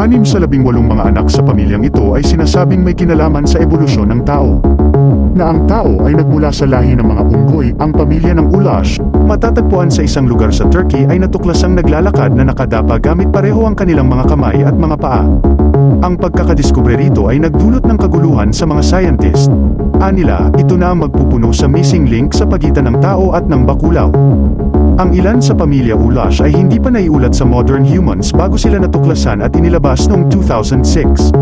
6 sa 18 mga anak sa pamilyang ito ay sinasabing may kinalaman sa ebolusyon ng tao. Na ang tao ay nagmula sa lahi ng mga unggoy. Ang pamilya ng Ulash, matatagpuan sa isang lugar sa Turkey, ay natuklasang naglalakad na nakadapa gamit pareho ang kanilang mga kamay at mga paa. Ang pagkakadiskubre rito ay nagdulot ng kaguluhan sa mga scientist. Anila, ito na ang magpupuno sa missing link sa pagitan ng tao at ng bakulaw. Ang ilan sa pamilya Ulash ay hindi pa naiulat sa modern humans bago sila natuklasan at inilabas noong 2006.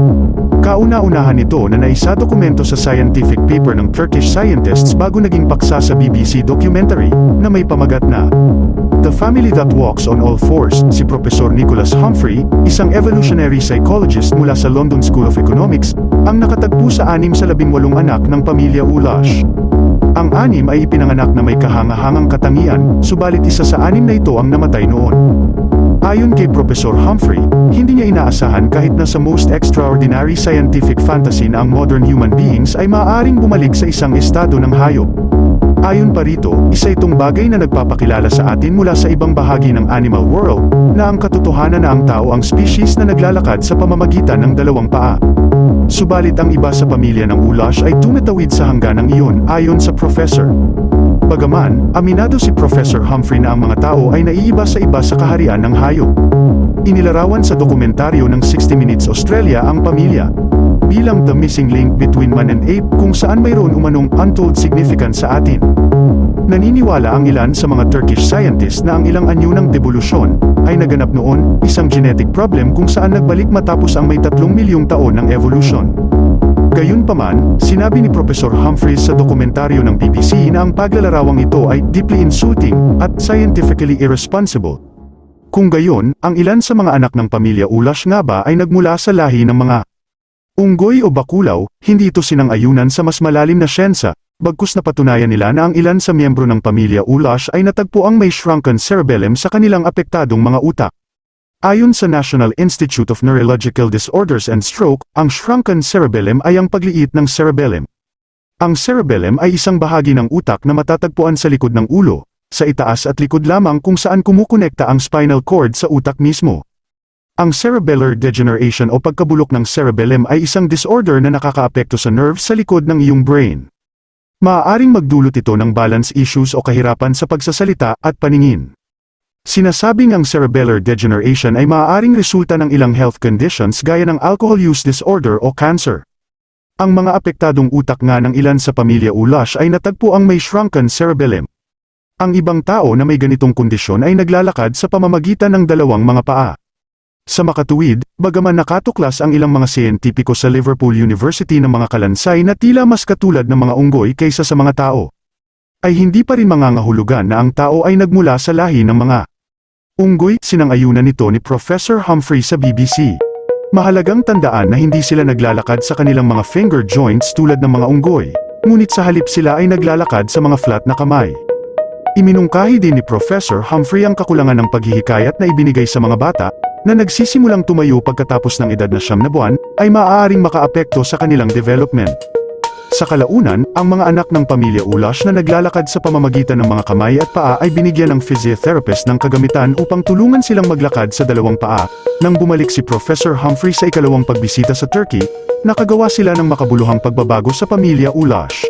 Kauna-unahan ito na naisadokumento sa scientific paper ng Turkish scientists bago naging paksa sa BBC documentary na may pamagat na The Family That Walks on All Fours. Si Professor Nicholas Humphrey, isang evolutionary psychologist mula sa London School of Economics, ang nakatagpo sa 6 sa 18 anak ng pamilya Ulash. Ang 6 ay ipinanganak na may kahanga-hangang katangian, subalit isa sa 6 na ito ang namatay noon. Ayon kay Professor Humphrey, hindi niya inaasahan kahit na sa most extraordinary scientific fantasy na ang modern human beings ay maaaring bumalik sa isang estado ng hayop. Ayon pa rito, isa itong bagay na nagpapakilala sa atin mula sa ibang bahagi ng animal world, na ang katotohanan na ang tao ang species na naglalakad sa pamamagitan ng 2 paa. Subalit ang iba sa pamilya ng Ulash ay tumatawid sa hangganang iyon, ayon sa professor. Bagaman, aminado si Professor Humphrey na ang mga tao ay naiiba sa iba sa kaharian ng hayop. Inilarawan sa dokumentaryo ng 60 Minutes Australia ang pamilya bilang the missing link between man and ape, kung saan mayroon umanong untold significance sa atin. Naniniwala ang ilan sa mga Turkish scientists na ang ilang anyo ng devolusyon ay naganap noon, isang genetic problem kung saan nagbalik matapos ang may 3 milyong taon ng evolution. Gayunpaman, sinabi ni Professor Humphreys sa dokumentaryo ng BBC na ang paglalarawang ito ay deeply insulting at scientifically irresponsible. Kung gayon, ang ilan sa mga anak ng pamilya Ulash nga ba ay nagmula sa lahi ng mga unggoy o bakulaw, hindi ito sinang-ayunan sa mas malalim na syensa, bagkus napatunayan nila na ang ilan sa miyembro ng pamilya Ulash ay natagpuang may shrunken cerebellum sa kanilang apektadong mga utak. Ayon sa National Institute of Neurological Disorders and Stroke, ang shrunken cerebellum ay ang pagliit ng cerebellum. Ang cerebellum ay isang bahagi ng utak na matatagpuan sa likod ng ulo, sa itaas at likod lamang kung saan kumukonekta ang spinal cord sa utak mismo. Ang cerebellar degeneration o pagkabulok ng cerebellum ay isang disorder na nakakaapekto sa nerves sa likod ng iyong brain. Maaaring magdulot ito ng balance issues o kahirapan sa pagsasalita at paningin. Sinasabing ang cerebellar degeneration ay maaaring resulta ng ilang health conditions gaya ng alcohol use disorder o cancer. Ang mga apektadong utak nga ng ilan sa pamilya Ulash ay natagpo ang may shrunken cerebellum. Ang ibang tao na may ganitong kondisyon ay naglalakad sa pamamagitan ng 2 mga paa. Sa makatuwid, bagaman nakatuklas ang ilang mga siyentipiko sa Liverpool University ng mga kalansay na tila mas katulad ng mga unggoy kaysa sa mga tao, ay hindi pa rin mangangahulugan na ang tao ay nagmula sa lahi ng mga unggoy. Sinang-ayunan nito ni Professor Humphrey sa BBC. Mahalagang tandaan na hindi sila naglalakad sa kanilang mga finger joints tulad ng mga unggoy, ngunit sa halip sila ay naglalakad sa mga flat na kamay. Iminungkahi din ni Professor Humphrey ang kakulangan ng paghihikayat na ibinigay sa mga bata, na nagsisimulang tumayo pagkatapos ng edad na 9 na buwan, ay maaaring makaapekto sa kanilang development. Sa kalaunan, ang mga anak ng pamilya Ulash na naglalakad sa pamamagitan ng mga kamay at paa ay binigyan ng physiotherapist ng kagamitan upang tulungan silang maglakad sa 2 paa. Nang bumalik si Professor Humphrey sa ikalawang pagbisita sa Turkey, nakagawa sila ng makabuluhang pagbabago sa pamilya Ulash.